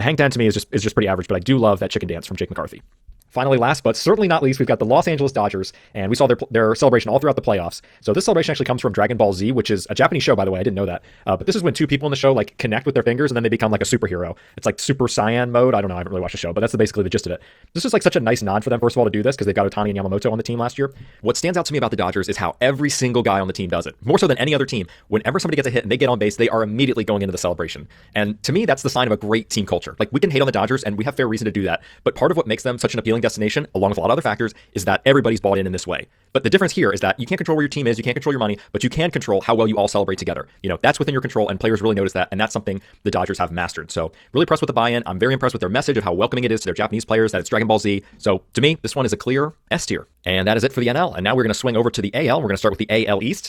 Hang 10 to me is just pretty average, but I do love that chicken dance from Jake McCarthy. Finally, last but certainly not least, we've got the Los Angeles Dodgers, and we saw their celebration all throughout the playoffs. So this celebration actually comes from Dragon Ball Z, which is a Japanese show, by the way. I didn't know that. But this is when two people in the show like connect with their fingers, and then they become like a superhero. It's like Super Saiyan mode. I don't know. I haven't really watched the show, but that's basically the gist of it. This is like such a nice nod for them, first of all, to do this, because they've got Otani and Yamamoto on the team last year. What stands out to me about the Dodgers is how every single guy on the team does it. More so than any other team. Whenever somebody gets a hit and they get on base, they are immediately going into the celebration. And to me, that's the sign of a great team culture. Like, we can hate on the Dodgers, and we have fair reason to do that. But part of what makes them such an appealing destination, along with a lot of other factors, is that everybody's bought in this way. But the difference here is that you can't control where your team is, you can't control your money, but you can control how well you all celebrate together. You know, that's within your control, and players really notice that, and that's something the Dodgers have mastered. So really impressed with the buy-in. I'm very impressed with their message of how welcoming it is to their Japanese players, that it's Dragon Ball Z. So to me, this one is a clear S tier. And that is it for the NL. And now we're going to swing over to the AL. We're going to start with the AL East.